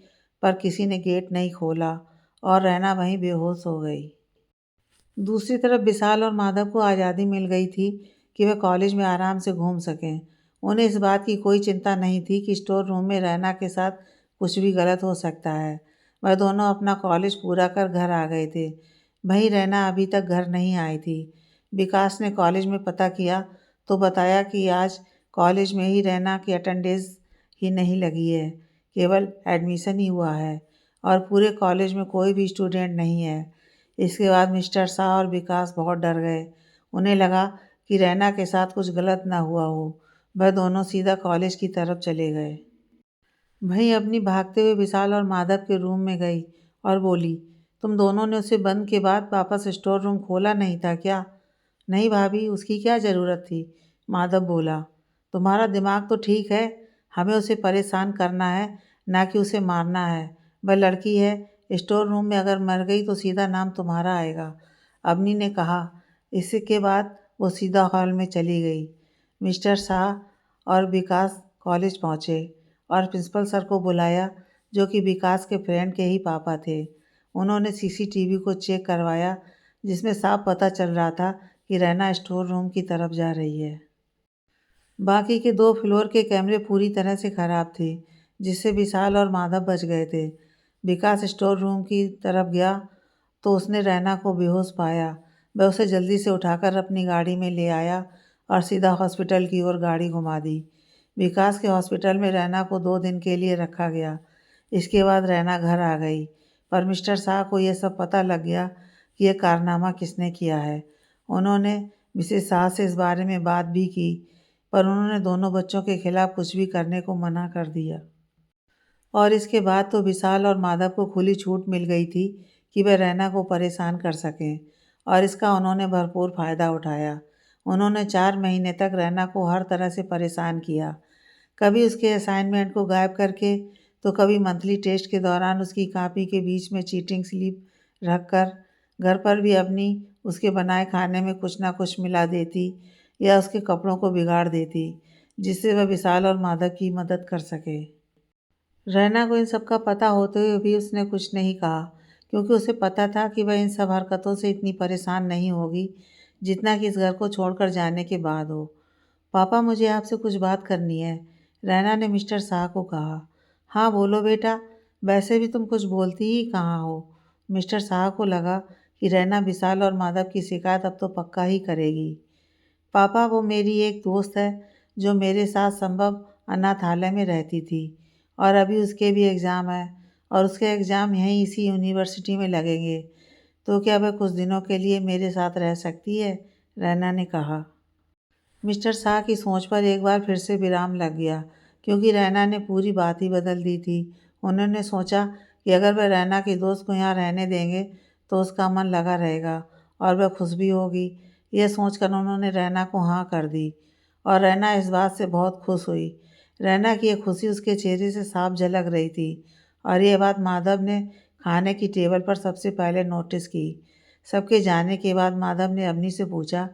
पर किसी ने गेट नहीं खोला और रैना वहीं बेहोश हो गई। दूसरी तरफ विशाल और माधव को आज़ादी मिल गई थी कि वे कॉलेज में आराम से घूम सकें। उन्हें इस बात की कोई चिंता नहीं थी कि स्टोर रूम में रैना के साथ कुछ भी गलत हो सकता है। वह दोनों अपना कॉलेज पूरा कर घर आ गए थे। वहीं रैना अभी तक घर नहीं आई थी। विकास ने कॉलेज में पता किया तो बताया कि आज कॉलेज में ही रैना की अटेंडेंस ही नहीं लगी है, केवल एडमिशन ही हुआ है और पूरे कॉलेज में कोई भी स्टूडेंट नहीं है। इसके बाद मिस्टर शाह और विकास बहुत डर गए। उन्हें लगा कि रैना के साथ कुछ गलत ना हुआ हो। वह दोनों सीधा कॉलेज की तरफ चले गए। वहीं अपनी भागते हुए विशाल और माधव के रूम में गई और बोली, तुम दोनों ने उसे बंद के बाद वापस स्टोर रूम खोला नहीं था क्या? नहीं भाभी, उसकी क्या ज़रूरत थी? माधव बोला। तुम्हारा दिमाग तो ठीक है, हमें उसे परेशान करना है, ना कि उसे मारना है। वह लड़की है, स्टोर रूम में अगर मर गई तो सीधा नाम तुम्हारा आएगा, अवनी ने कहा। इसके बाद वो सीधा हॉल में चली गई। मिस्टर शाह और विकास कॉलेज पहुँचे और प्रिंसिपल सर को बुलाया, जो कि विकास के फ्रेंड के ही पापा थे। उन्होंने सीसीटीवी को चेक करवाया, जिसमें साफ पता चल रहा था कि रैना स्टोर रूम की तरफ जा रही है। बाकी के 2 फ्लोर के कैमरे पूरी तरह से खराब थे, जिससे विशाल और माधव बच गए थे। विकास स्टोर रूम की तरफ गया तो उसने रैना को बेहोश पाया। वह उसे जल्दी से उठाकर अपनी गाड़ी में ले आया और सीधा हॉस्पिटल की ओर गाड़ी घुमा दी। विकास के हॉस्पिटल में रैना को 2 दिन के लिए रखा गया। इसके बाद रैना घर आ गई, पर मिस्टर शाह को यह सब पता लग गया कि यह कारनामा किसने किया है। उन्होंने मिसेस शाह से इस बारे में बात भी की, पर उन्होंने दोनों बच्चों के खिलाफ कुछ भी करने को मना कर दिया। और इसके बाद तो विशाल और माधव को खुली छूट मिल गई थी कि वे रैना को परेशान कर सकें, और इसका उन्होंने भरपूर फ़ायदा उठाया। उन्होंने 4 महीने तक रैना को हर तरह से परेशान किया, कभी उसके असाइनमेंट को गायब करके, तो कभी मंथली टेस्ट के दौरान उसकी कॉपी के बीच में चीटिंग स्लिप रख कर। घर पर भी अपनी उसके बनाए खाने में कुछ ना कुछ मिला देती या उसके कपड़ों को बिगाड़ देती, जिससे वह विशाल और माधव की मदद कर सके। रैना को इन सब का पता होते हुए भी उसने कुछ नहीं कहा, क्योंकि उसे पता था कि वह इन सब हरकतों से इतनी परेशान नहीं होगी जितना कि इस घर को छोड़कर जाने के बाद हो। पापा, मुझे आपसे कुछ बात करनी है, रैना ने मिस्टर शाह को कहा। हाँ बोलो बेटा, वैसे भी तुम कुछ बोलती ही कहाँ हो। मिस्टर शाह को लगा कि रैना विशाल और माधव की शिकायत अब तो पक्का ही करेगी। पापा, वो मेरी एक दोस्त है जो मेरे साथ संभव अनाथालय में रहती थी और अभी उसके भी एग्ज़ाम है और उसके एग्ज़ाम यहीं इसी यूनिवर्सिटी में लगेंगे। तो क्या वह कुछ दिनों के लिए मेरे साथ रह सकती है? रैना ने कहा। मिस्टर शाह की सोच पर एक बार फिर से विराम लग गया, क्योंकि रैना ने पूरी बात ही बदल दी थी। उन्होंने सोचा कि अगर वह रैना के दोस्त को यहाँ रहने देंगे तो उसका मन लगा रहेगा और वह खुश भी होगी। यह सोचकर उन्होंने रैना को हाँ कर दी और रैना इस बात से बहुत खुश हुई। रैना की यह खुशी उसके चेहरे से साफ झलक रही थी और यह बात माधव ने खाने की टेबल पर सबसे पहले नोटिस की। सबके जाने के बाद माधव ने अवनी से पूछा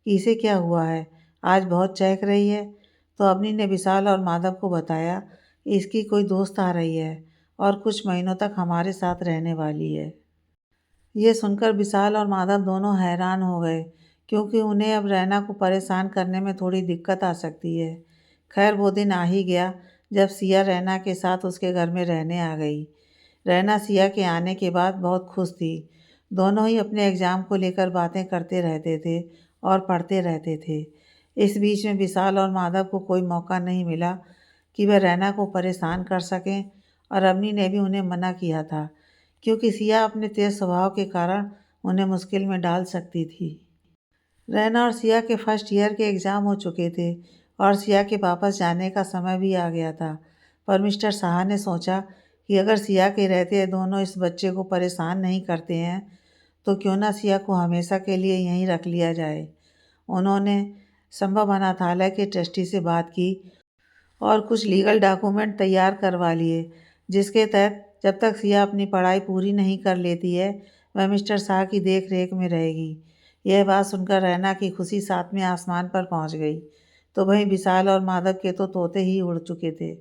कि इसे क्या हुआ है, आज बहुत चहक रही है। तो अवनी ने विशाल और माधव को बताया कि इसकी कोई दोस्त आ रही है और कुछ महीनों तक हमारे साथ रहने वाली है। ये सुनकर विशाल और माधव दोनों हैरान हो गए, क्योंकि उन्हें अब रैना को परेशान करने में थोड़ी दिक्कत आ सकती है। खैर वो दिन आ ही गया जब सिया रैना के साथ उसके घर में रहने आ गई। रैना सिया के आने के बाद बहुत खुश थी। दोनों ही अपने एग्ज़ाम को लेकर बातें करते रहते थे और पढ़ते रहते थे। इस बीच में विशाल और माधव को कोई मौका नहीं मिला कि वह रैना को परेशान कर सकें, और अवनी ने भी उन्हें मना किया था, क्योंकि सिया अपने तेज स्वभाव के कारण उन्हें मुश्किल में डाल सकती थी। रैना और सिया के फर्स्ट ईयर के एग्ज़ाम हो चुके थे और सिया के वापस जाने का समय भी आ गया था। पर मिस्टर शाह ने सोचा कि अगर सिया के रहते दोनों इस बच्चे को परेशान नहीं करते हैं तो क्यों ना सिया को हमेशा के लिए यहीं रख लिया जाए। उन्होंने संभव अनाथालय के ट्रस्टी से बात की और कुछ लीगल डॉक्यूमेंट तैयार करवा लिए, जिसके तहत जब तक सिया अपनी पढ़ाई पूरी नहीं कर लेती है वह मिस्टर शाह की देख रेख में रहेगी। यह बात सुनकर रैना की खुशी सातवें आसमान पर पहुंच गई। तो वहीं विशाल और माधव के तो तोते ही उड़ चुके थे।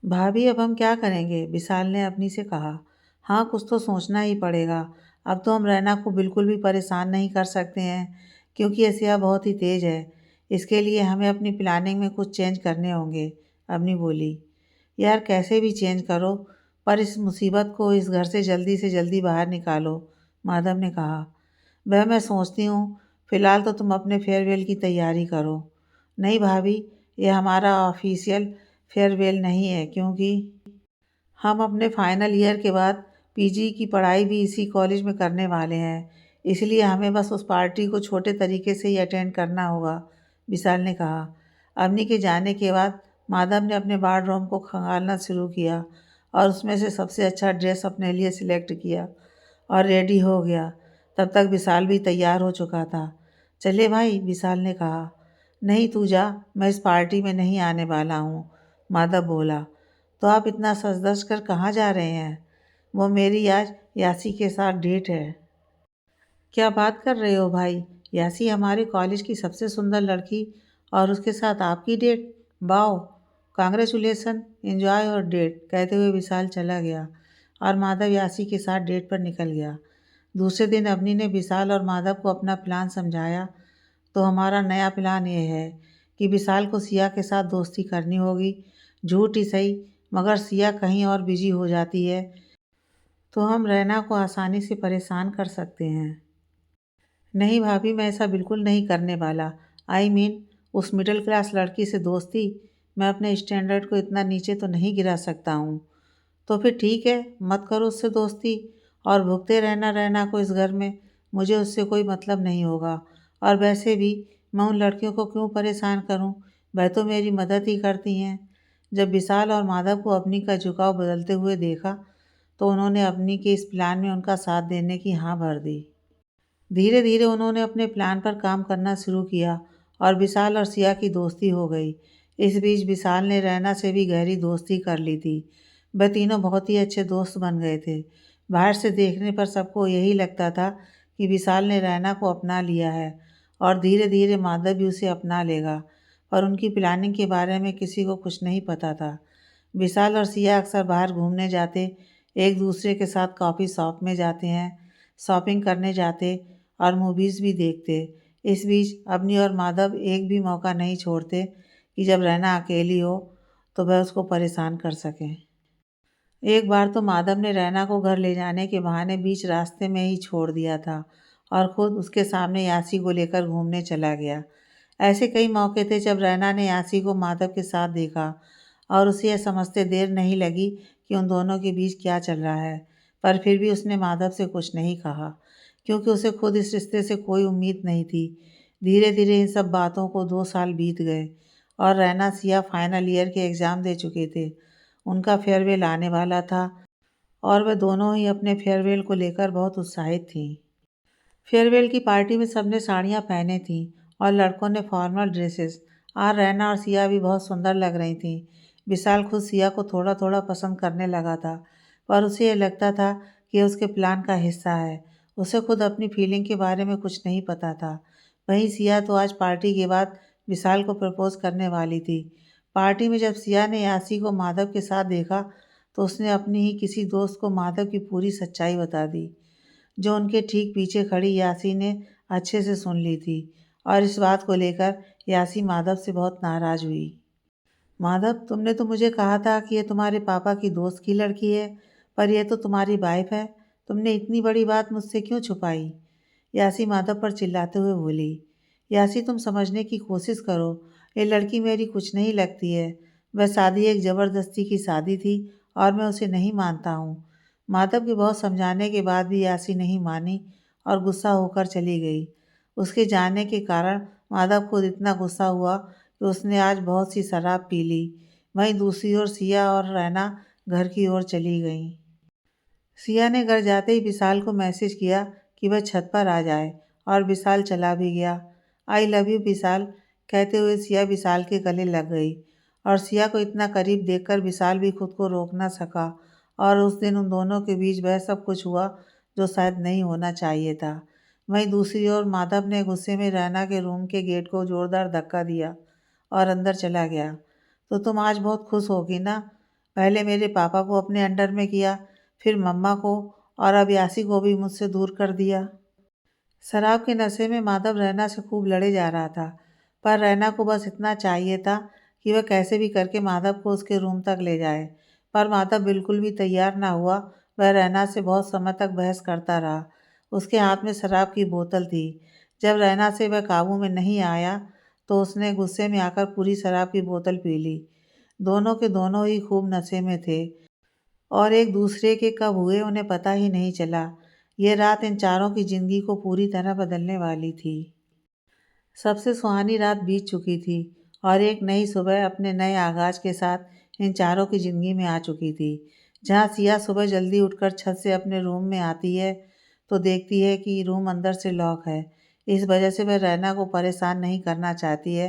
भाभी अब हम क्या करेंगे? विशाल ने अपनी से कहा। हाँ, कुछ तो सोचना ही पड़ेगा। अब तो हम रैना को बिल्कुल भी परेशान नहीं कर सकते हैं, क्योंकि एशिया बहुत ही तेज़ है। इसके लिए हमें अपनी प्लानिंग में कुछ चेंज करने होंगे, अवनी बोली। यार कैसे भी चेंज करो, पर इस मुसीबत को इस घर से जल्दी बाहर निकालो, माधव ने कहा। वह मैं सोचती हूँ, फ़िलहाल तो तुम अपने फेयरवेल की तैयारी करो। नहीं भाभी, यह हमारा ऑफिशियल फेयरवेल नहीं है, क्योंकि हम अपने फाइनल ईयर के बाद पीजी की पढ़ाई भी इसी कॉलेज में करने वाले हैं। इसलिए हमें बस उस पार्टी को छोटे तरीके से ही अटेंड करना होगा, विशाल ने कहा। अवनी के जाने के बाद माधव ने अपने वार्डरोब को खंगालना शुरू किया और उसमें से सबसे अच्छा ड्रेस अपने लिए सिलेक्ट किया और रेडी हो गया। तब तक विशाल भी तैयार हो चुका था। चले भाई, विशाल ने कहा। नहीं तू जा, मैं इस पार्टी में नहीं आने वाला हूँ, माधव बोला। तो आप इतना सज धज कर कहाँ जा रहे हैं? वो मेरी आज यासी के साथ डेट है। क्या बात कर रहे हो भाई? यासी हमारे कॉलेज की सबसे सुंदर लड़की और उसके साथ आपकी डेट? वाओ, कांग्रेचुलेसन, एंजॉय और डेट, कहते हुए विशाल चला गया और माधव यासी के साथ डेट पर निकल गया। दूसरे दिन अवनी ने विशाल और माधव को अपना प्लान समझाया। तो हमारा नया प्लान ये है कि विशाल को सिया के साथ दोस्ती करनी होगी। झूठ ही सही, मगर सिया कहीं और बिजी हो जाती है तो हम रैना को आसानी से परेशान कर सकते हैं। नहीं भाभी, मैं ऐसा बिल्कुल नहीं करने वाला। उस मिडिल क्लास लड़की से दोस्ती, मैं अपने स्टैंडर्ड को इतना नीचे तो नहीं गिरा सकता हूँ। तो फिर ठीक है, मत करो उससे दोस्ती और भुगते रहना रैना को इस घर में। मुझे उससे कोई मतलब नहीं होगा, और वैसे भी मैं उन लड़कियों को क्यों परेशान करूं? वह तो मेरी मदद ही करती हैं। जब विशाल और माधव को अपनी का झुकाव बदलते हुए देखा तो उन्होंने अपनी के इस प्लान में उनका साथ देने की हाँ भर दी। धीरे धीरे उन्होंने अपने प्लान पर काम करना शुरू किया और विशाल और सिया की दोस्ती हो गई। इस बीच विशाल ने रैना से भी गहरी दोस्ती कर ली थी। वह तीनों बहुत ही अच्छे दोस्त बन गए थे। बाहर से देखने पर सबको यही लगता था कि विशाल ने रैना को अपना लिया है और धीरे धीरे माधव भी उसे अपना लेगा, पर उनकी प्लानिंग के बारे में किसी को कुछ नहीं पता था। विशाल और सिया अक्सर बाहर घूमने जाते, एक दूसरे के साथ कॉफ़ी शॉप में जाते हैं, शॉपिंग करने जाते और मूवीज़ भी देखते। इस बीच अवनी और माधव एक भी मौका नहीं छोड़ते कि जब रैना अकेली हो तो वह उसको परेशान कर सकें। एक बार तो माधव ने रैना को घर ले जाने के बहाने बीच रास्ते में ही छोड़ दिया था और खुद उसके सामने यासी को लेकर घूमने चला गया। ऐसे कई मौके थे जब रैना ने यासी को माधव के साथ देखा और उसे यह समझते देर नहीं लगी कि उन दोनों के बीच क्या चल रहा है, पर फिर भी उसने माधव से कुछ नहीं कहा, क्योंकि उसे खुद इस रिश्ते से कोई उम्मीद नहीं थी। धीरे धीरे इन सब बातों को 2 साल बीत गए और रैना सिया फाइनल ईयर के एग्ज़ाम दे चुके थे। उनका फेयरवेल आने वाला था और वे दोनों ही अपने फेयरवेल को लेकर बहुत उत्साहित थीं। फेयरवेल की पार्टी में सबने साड़ियाँ पहने थीं और लड़कों ने फॉर्मल ड्रेसेस। आज रैना और सिया भी बहुत सुंदर लग रही थीं। विशाल खुद सिया को थोड़ा थोड़ा पसंद करने लगा था, पर उसे यह लगता था कि यह उसके प्लान का हिस्सा है। उसे खुद अपनी फीलिंग के बारे में कुछ नहीं पता था। वहीं सिया तो आज पार्टी के बाद विशाल को प्रपोज करने वाली थी। पार्टी में जब सिया ने यासी को माधव के साथ देखा तो उसने अपनी ही किसी दोस्त को माधव की पूरी सच्चाई बता दी, जो उनके ठीक पीछे खड़ी यासी ने अच्छे से सुन ली थी। और इस बात को लेकर यासी माधव से बहुत नाराज़ हुई। माधव, तुमने तो मुझे कहा था कि यह तुम्हारे पापा की दोस्त की लड़की है, पर यह तो तुम्हारी वाइफ है। तुमने इतनी बड़ी बात मुझसे क्यों छुपाई? यासी माधव पर चिल्लाते हुए बोली। यासी, तुम समझने की कोशिश करो। ये लड़की मेरी कुछ नहीं लगती है। वह शादी एक ज़बरदस्ती की शादी थी और मैं उसे नहीं मानता हूँ। माधव के बहुत समझाने के बाद भी यासी नहीं मानी और गुस्सा होकर चली गई। उसके जाने के कारण माधव खुद इतना गुस्सा हुआ कि उसने आज बहुत सी शराब पी ली। वहीं दूसरी ओर सिया और रैना घर की ओर चली गईं। सिया ने घर जाते ही विशाल को मैसेज किया कि वह छत पर आ जाए और विशाल चला भी गया। आई लव यू विशाल कहते हुए सिया विशाल के गले लग गई और सिया को इतना करीब देखकर विशाल भी खुद को रोक ना सका। और उस दिन उन दोनों के बीच वह सब कुछ हुआ जो शायद नहीं होना चाहिए था। वहीं दूसरी ओर माधव ने गुस्से में रैना के रूम के गेट को जोरदार धक्का दिया और अंदर चला गया। तो तुम आज बहुत खुश होगी ना? पहले मेरे पापा को अपने अंडर में किया, फिर मम्मा को, और अब यासी को भी मुझसे दूर कर दिया। शराब के नशे में माधव रैना से खूब लड़े जा रहा था, पर रैना को बस इतना चाहिए था कि वह कैसे भी करके माधव को उसके रूम तक ले जाए। पर माधव बिल्कुल भी तैयार ना हुआ। वह रैना से बहुत समय तक बहस करता रहा। उसके हाथ में शराब की बोतल थी। जब रैना से वह काबू में नहीं आया तो उसने गुस्से में आकर पूरी शराब की बोतल पी ली। दोनों के दोनों ही खूब नशे में थे और एक दूसरे के कब हुए उन्हें पता ही नहीं चला। ये रात इन चारों की जिंदगी को पूरी तरह बदलने वाली थी। सबसे सुहानी रात बीत चुकी थी और एक नई सुबह अपने नए आगाज के साथ इन चारों की ज़िंदगी में आ चुकी थी। जहाँ सिया सुबह जल्दी उठकर छत से अपने रूम में आती है तो देखती है कि रूम अंदर से लॉक है। इस वजह से वह रैना को परेशान नहीं करना चाहती है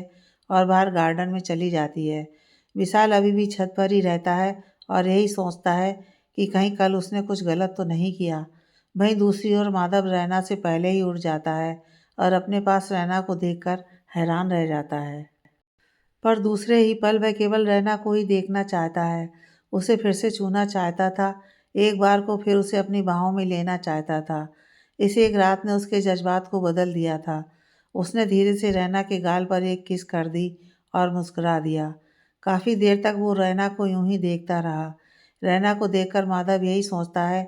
और बाहर गार्डन में चली जाती है। विशाल अभी भी छत पर ही रहता है और यही सोचता है कि कहीं कल उसने कुछ गलत तो नहीं किया। वहीं दूसरी ओर माधव रैना से पहले ही उठ जाता है और अपने पास रैना को देखकर हैरान रह जाता है। पर दूसरे ही पल वह केवल रैना को ही देखना चाहता है। उसे फिर से छूना चाहता था, एक बार को फिर उसे अपनी बाहों में लेना चाहता था। इस एक रात ने उसके जज्बात को बदल दिया था। उसने धीरे से रैना के गाल पर एक किस कर दी और मुस्कुरा दिया। काफ़ी देर तक वो रैना को यूं ही देखता रहा। रैना को देखकर माधव यही सोचता है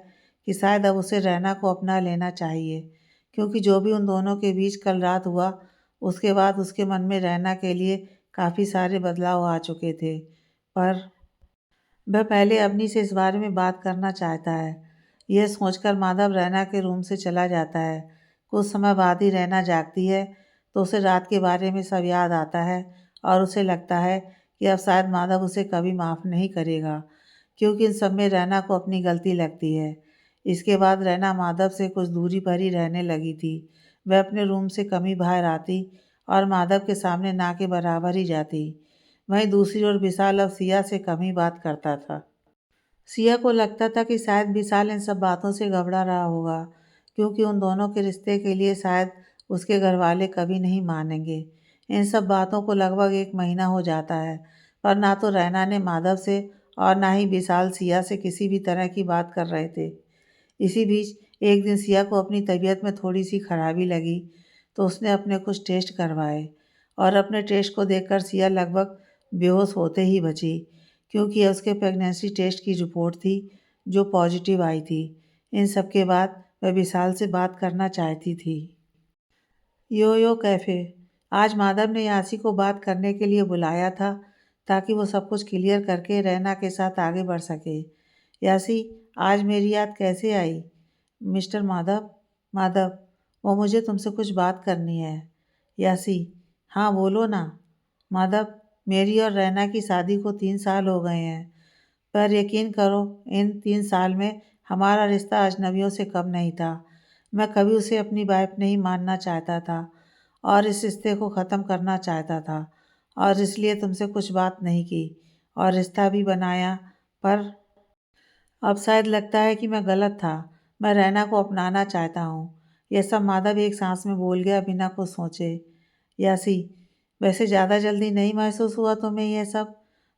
कि शायद अब उसे रैना को अपना लेना चाहिए, क्योंकि जो भी उन दोनों के बीच कल रात हुआ उसके बाद उसके मन में रैना के लिए काफ़ी सारे बदलाव आ चुके थे। पर वह पहले अवनी से इस बारे में बात करना चाहता है। यह सोचकर माधव रैना के रूम से चला जाता है। कुछ समय बाद ही रैना जागती है तो उसे रात के बारे में सब याद आता है और उसे लगता है कि अब शायद माधव उसे कभी माफ़ नहीं करेगा, क्योंकि इन सब में रैना को अपनी गलती लगती है। इसके बाद रैना माधव से कुछ दूरी पर ही रहने लगी थी। वह अपने रूम से कम ही बाहर आती और माधव के सामने ना के बराबर ही जाती। वहीं दूसरी ओर विशाल अब सिया से कम ही बात करता था। सिया को लगता था कि शायद विशाल इन सब बातों से घबरा रहा होगा, क्योंकि उन दोनों के रिश्ते के लिए शायद उसके घर वाले कभी नहीं मानेंगे। इन सब बातों को लगभग 1 महीना हो जाता है, पर ना तो रैना ने माधव से और ना ही विशाल सिया से किसी भी तरह की बात कर रहे थे। इसी बीच एक दिन सिया को अपनी तबीयत में थोड़ी सी खराबी लगी तो उसने अपने कुछ टेस्ट करवाए और अपने टेस्ट को देखकर सिया लगभग बेहोश होते ही बची, क्योंकि उसके प्रेगनेंसी टेस्ट की रिपोर्ट थी जो पॉजिटिव आई थी। इन सब के बाद वह विशाल से बात करना चाहती थी। यो यो कैफ़े। आज माधव ने यासी को बात करने के लिए बुलाया था ताकि वो सब कुछ क्लियर करके रैना के साथ आगे बढ़ सके। यासी, आज मेरी याद कैसे आई? मिस्टर माधव, माधव, वो मुझे तुमसे कुछ बात करनी है। यासी, हाँ बोलो ना। माधव, मेरी और रैना की शादी को 3 साल हो गए हैं, पर यकीन करो इन 3 साल में हमारा रिश्ता अजनबियों से कम नहीं था। मैं कभी उसे अपनी वाइफ नहीं मानना चाहता था और इस रिश्ते को ख़त्म करना चाहता था, और इसलिए तुमसे कुछ बात नहीं की और रिश्ता भी बनाया। पर अब शायद लगता है कि मैं गलत था। मैं रैना को अपनाना चाहता हूँ। यह सब माधव एक सांस में बोल गया, बिना कुछ सोचे। यासी, वैसे ज़्यादा जल्दी नहीं महसूस हुआ तुम्हें यह सब?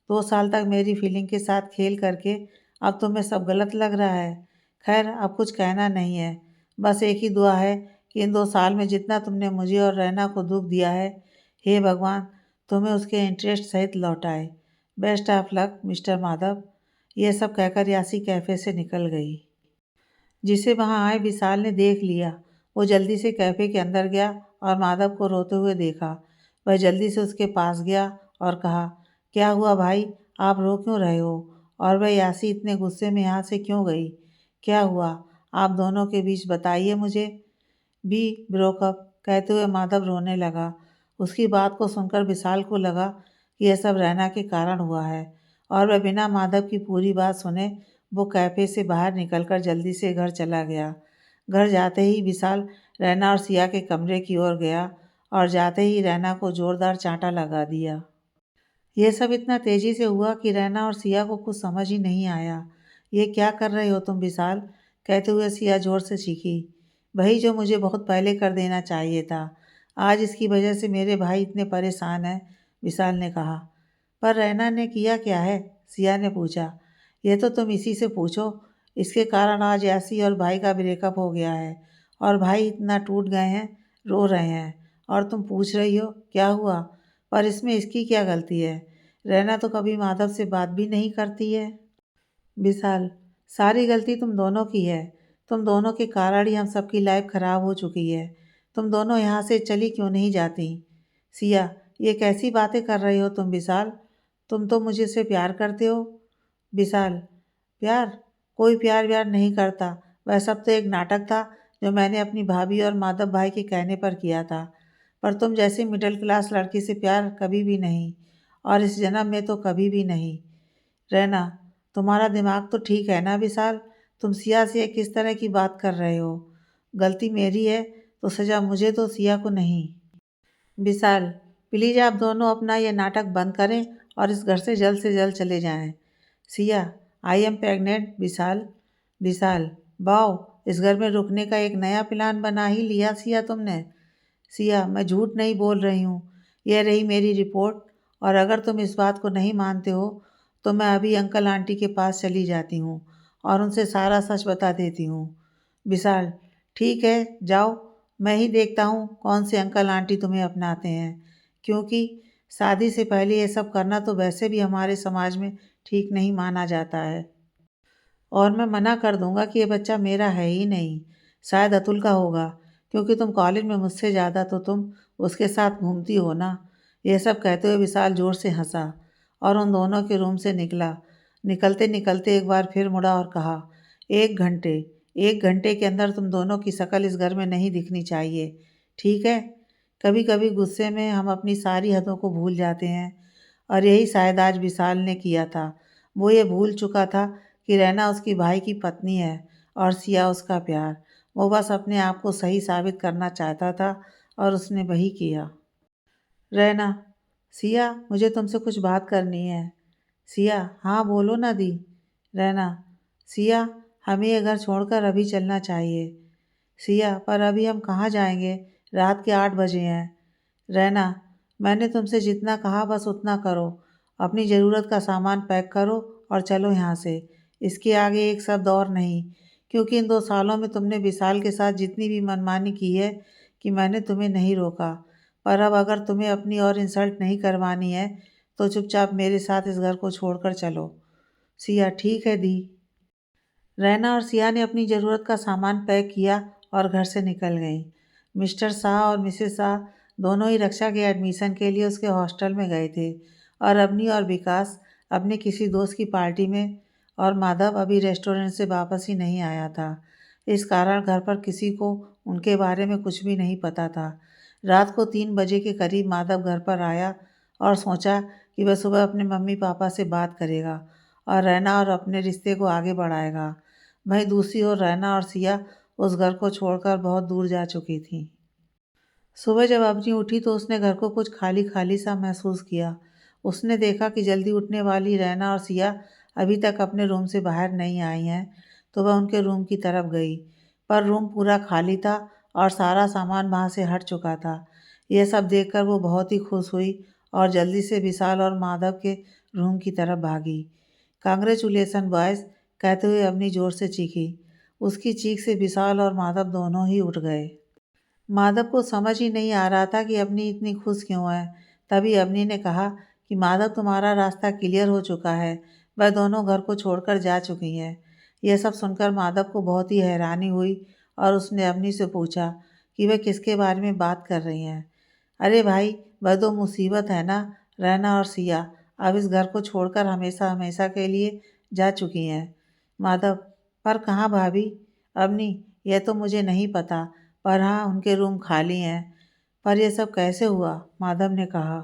2 साल तक मेरी फीलिंग के साथ खेल करके अब तुम्हें सब गलत लग रहा है? खैर, अब कुछ कहना नहीं है। बस एक ही दुआ है कि इन 2 साल में जितना तुमने मुझे और रैना को दुख दिया है, हे भगवान, तुम्हें उसके इंटरेस्ट सहित लौटाए। Best of luck mister Madhav. यह सब कहकर यासी कैफ़े से निकल गई। जिसे वहां आए विशाल ने देख लिया। वो जल्दी से कैफ़े के अंदर गया और माधव को रोते हुए देखा। वह जल्दी से उसके पास गया और कहा, क्या हुआ भाई, आप रो क्यों रहे हो? और वह यासी इतने गुस्से में यहाँ से क्यों गई? क्या हुआ आप दोनों के बीच, बताइए मुझे। बी ब्रोकअप, कहते हुए माधव रोने लगा। उसकी बात को सुनकर विशाल को लगा कि यह सब रैना के कारण हुआ है, और वह बिना माधव की पूरी बात सुने वो कैफ़े से बाहर निकलकर जल्दी से घर चला गया। घर जाते ही विशाल रैना और सिया के कमरे की ओर गया और जाते ही रैना को ज़ोरदार चाँटा लगा दिया। ये सब इतना तेज़ी से हुआ कि रैना और सिया को कुछ समझ ही नहीं आया। ये क्या कर रहे हो तुम विशाल? कहते हुए सिया ज़ोर से चीखी। वही जो मुझे बहुत पहले कर देना चाहिए था। आज इसकी वजह से मेरे भाई इतने परेशान हैं, विशाल ने कहा। पर रैना ने किया क्या है? सिया ने पूछा। ये तो तुम इसी से पूछो। इसके कारण आज यासी और भाई का ब्रेकअप हो गया है और भाई इतना टूट गए हैं, रो रहे हैं, और तुम पूछ रही हो क्या हुआ? पर इसमें इसकी क्या गलती है? रैना तो कभी माधव से बात भी नहीं करती है। विशाल, सारी गलती तुम दोनों की है। तुम दोनों के कारण ही हम सबकी लाइफ खराब हो चुकी है। तुम दोनों यहाँ से चली क्यों नहीं जाती? सिया, ये कैसी बातें कर रही हो तुम विशाल? तुम तो मुझे से प्यार करते हो। विशाल, प्यार? कोई प्यार व्यार नहीं करता। वह सब तो एक नाटक था जो मैंने अपनी भाभी और माधव भाई के कहने पर किया था। पर तुम जैसी मिडिल क्लास लड़की से प्यार कभी भी नहीं, और इस जन्म में तो कभी भी नहीं। रहना, तुम्हारा दिमाग तो ठीक है ना विशाल? तुम सिया से किस तरह की बात कर रहे हो? गलती मेरी है तो सज़ा मुझे दो, सिया को नहीं। विशाल, प्लीज़ आप दोनों अपना ये नाटक बंद करें और इस घर से जल्द चले जाएं। Siya, I am pregnant Vishal. Vishal, wow, इस घर में रुकने का एक नया प्लान बना ही लिया सिया तुमने। सिया, मैं झूठ नहीं बोल रही हूँ। यह रही मेरी रिपोर्ट, और अगर तुम इस बात को नहीं मानते हो तो मैं अभी अंकल आंटी के पास चली जाती हूँ और उनसे सारा सच बता देती हूँ। विशाल, ठीक है जाओ, मैं ही देखता हूँ कौन से अंकल आंटी तुम्हें अपनाते हैं, क्योंकि शादी से पहले ये सब करना तो वैसे भी हमारे समाज में ठीक नहीं माना जाता है। और मैं मना कर दूंगा कि ये बच्चा मेरा है ही नहीं, शायद अतुल का होगा, क्योंकि तुम कॉलेज में मुझसे ज़्यादा तो तुम उसके साथ घूमती हो ना। यह सब कहते हुए विशाल ज़ोर से हंसा और उन दोनों के रूम से निकला। निकलते निकलते एक बार फिर मुड़ा और कहा, 1 घंटे, 1 घंटे के अंदर तुम दोनों की शक्ल इस घर में नहीं दिखनी चाहिए, ठीक है? कभी कभी गुस्से में हम अपनी सारी हदों को भूल जाते हैं, और यही शायद आज विशाल ने किया था। वो ये भूल चुका था कि रहना उसकी भाई की पत्नी है और सिया उसका प्यार। वो बस अपने आप को सही साबित करना चाहता था और उसने वही किया। रहना, सिया, मुझे तुमसे कुछ बात करनी है। सिया, हाँ बोलो ना दी। रहना, सिया, हमें ये घर छोड़कर अभी चलना चाहिए। सिया, पर अभी हम कहाँ जाएंगे? रात के 8 बजे हैं। रहना, मैंने तुमसे जितना कहा बस उतना करो। अपनी ज़रूरत का सामान पैक करो और चलो यहाँ से। इसके आगे एक शब्द और नहीं, क्योंकि इन 2 सालों में तुमने विशाल के साथ जितनी भी मनमानी की है कि मैंने तुम्हें नहीं रोका। पर अब अगर तुम्हें अपनी और इंसल्ट नहीं करवानी है तो चुपचाप मेरे साथ इस घर को छोड़कर चलो। सिया, ठीक है दी। रैना और सिया ने अपनी ज़रूरत का सामान पैक किया और घर से निकल गई। मिस्टर शाह और मिसेस शाह दोनों ही रक्षा के एडमिशन के लिए उसके हॉस्टल में गए थे, और अवनी और विकास अपने किसी दोस्त की पार्टी में और माधव अभी रेस्टोरेंट से वापस ही नहीं आया था। इस कारण घर पर किसी को उनके बारे में कुछ भी नहीं पता था। रात को 3 बजे के करीब माधव घर पर आया और सोचा कि वह सुबह अपने मम्मी पापा से बात करेगा और रैना और अपने रिश्ते को आगे बढ़ाएगा। वहीं दूसरी ओर रैना और सिया उस घर को छोड़कर बहुत दूर जा चुकी थी। सुबह जब अवनी उठी तो उसने घर को कुछ खाली खाली सा महसूस किया। उसने देखा कि जल्दी उठने वाली रैना और सिया अभी तक अपने रूम से बाहर नहीं आई हैं, तो वह उनके रूम की तरफ गई। पर रूम पूरा खाली था और सारा सामान वहाँ से हट चुका था। यह सब देखकर वो बहुत ही खुश हुई और जल्दी से विशाल और माधव के रूम की तरफ भागी। कांग्रेचुलेसन बॉयज़, कहते हुए अवनी ज़ोर से चीखी। उसकी चीख से विशाल और माधव दोनों ही उठ गए। माधव को समझ ही नहीं आ रहा था कि अवनी इतनी खुश क्यों है। तभी अवनी ने कहा कि माधव, तुम्हारा रास्ता क्लियर हो चुका है। वह दोनों घर को छोड़कर जा चुकी हैं। यह सब सुनकर माधव को बहुत ही हैरानी हुई और उसने अवनी से पूछा कि वह किसके बारे में बात कर रही हैं। अरे भाई, वह तो मुसीबत है ना, रहना और सिया अब इस घर को छोड़कर हमेशा हमेशा के लिए जा चुकी हैं। माधव, पर कहाँ भाभी? अवनी, यह तो मुझे नहीं पता, पर हाँ उनके रूम खाली हैं। पर यह सब कैसे हुआ? माधव ने कहा।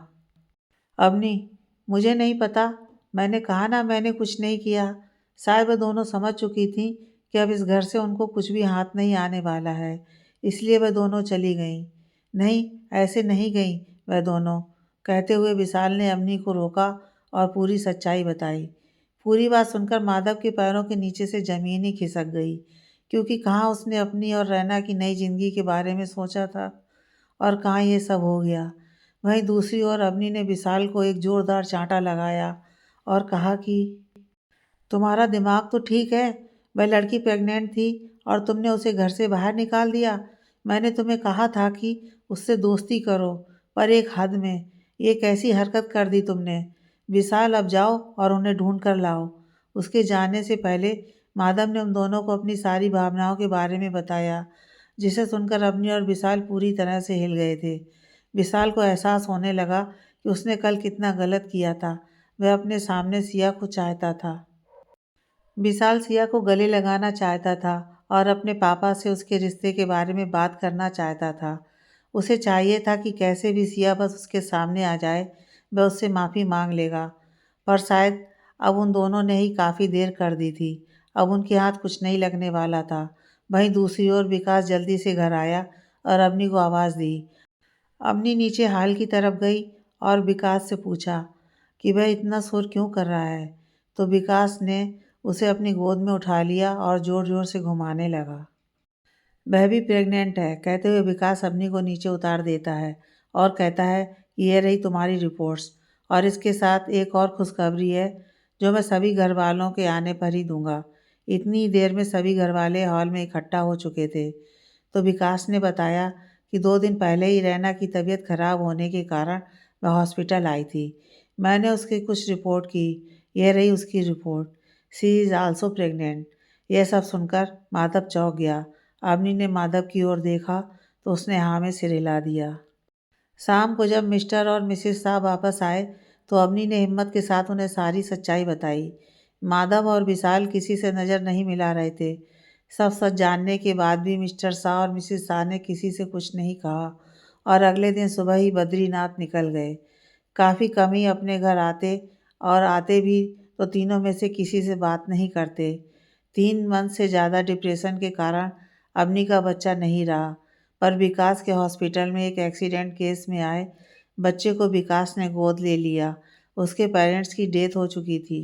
अवनी, मुझे नहीं पता। मैंने कहा ना, मैंने कुछ नहीं किया। शायद वह दोनों समझ चुकी थी कि अब इस घर से उनको कुछ भी हाथ नहीं आने वाला है, इसलिए वह दोनों चली गईं। नहीं, ऐसे नहीं गईं वह दोनों, कहते हुए विशाल ने अवनी को रोका और पूरी सच्चाई बताई। पूरी बात सुनकर माधव के पैरों के नीचे से ज़मीन ही खिसक गई, क्योंकि कहाँ उसने अपनी और रैना की नई ज़िंदगी के बारे में सोचा था और कहाँ ये सब हो गया। वहीं दूसरी ओर अवनी ने विशाल को एक ज़ोरदार चांटा लगाया और कहा कि तुम्हारा दिमाग तो ठीक है। वह लड़की प्रेग्नेंट थी और तुमने उसे घर से बाहर निकाल दिया। मैंने तुम्हें कहा था कि उससे दोस्ती करो, पर एक हद में। ये कैसी हरकत कर दी तुमने? विशाल, अब जाओ और उन्हें ढूंढ कर लाओ। उसके जाने से पहले माधव ने उन दोनों को अपनी सारी भावनाओं के बारे में बताया, जिसे सुनकर अवनी और विशाल पूरी तरह से हिल गए थे। विशाल को एहसास होने लगा कि उसने कल कितना गलत किया था। वह अपने सामने सिया को चाहता था। विशाल सिया को गले लगाना चाहता था और अपने पापा से उसके रिश्ते के बारे में बात करना चाहता था। उसे चाहिए था कि कैसे भी सिया बस उसके सामने आ जाए, वह उससे माफ़ी मांग लेगा। पर शायद अब उन दोनों ने ही काफ़ी देर कर दी थी। अब उनके हाथ कुछ नहीं लगने वाला था। वहीं दूसरी ओर विकास जल्दी से घर आया और अवनी को आवाज़ दी। अवनी नीचे हाल की तरफ गई और विकास से पूछा कि वह इतना शोर क्यों कर रहा है। तो विकास ने उसे अपनी गोद में उठा लिया और ज़ोर ज़ोर से घुमाने लगा। वह भी प्रेग्नेंट है, कहते हुए विकास अवनी को नीचे उतार देता है और कहता है कि ये रही तुम्हारी रिपोर्ट्स, और इसके साथ एक और खुशखबरी है जो मैं सभी घर वालों के आने पर ही दूंगा। इतनी ही देर में सभी घर वाले हॉल में इकट्ठा हो चुके थे। तो विकास ने बताया कि 2 दिन पहले ही रैना की तबीयत खराब होने के कारण वह हॉस्पिटल आई थी। मैंने उसकी कुछ रिपोर्ट की। यह रही उसकी report. She is also pregnant. यह सब सुनकर माधव चौंक गया। अवनी ने माधव की ओर देखा तो उसने हाँ में सिर हिला दिया। शाम को जब मिस्टर और मिसेस साहब वापस आए तो अवनी ने हिम्मत के साथ उन्हें सारी सच्चाई बताई। माधव और विशाल किसी से नज़र नहीं मिला रहे थे। सब सच जानने के बाद भी मिस्टर शाह और मिसेस शाह ने किसी से कुछ नहीं कहा और अगले दिन सुबह ही बद्रीनाथ निकल गए। काफ़ी कम ही अपने घर आते और आते भी तो तीनों में से किसी से बात नहीं करते। 3 मंथ से ज़्यादा डिप्रेशन के कारण अवनी का बच्चा नहीं रहा। पर विकास के हॉस्पिटल में एक एक्सीडेंट केस में आए बच्चे को विकास ने गोद ले लिया। उसके पेरेंट्स की डेथ हो चुकी थी।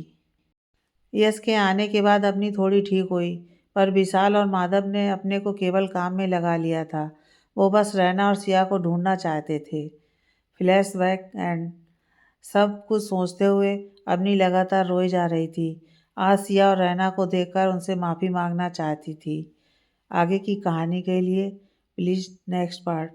यश के आने के बाद अवनी थोड़ी ठीक हुई, पर विशाल और माधव ने अपने को केवल काम में लगा लिया था। वो बस रैना और सिया को ढूंढना चाहते थे। फ्लैशबैक एंड सब कुछ सोचते हुए अवनी लगातार रोई जा रही थी। आज सिया और रैना को देखकर उनसे माफ़ी मांगना चाहती थी। आगे की कहानी के लिए प्लीज़ नेक्स्ट पार्ट।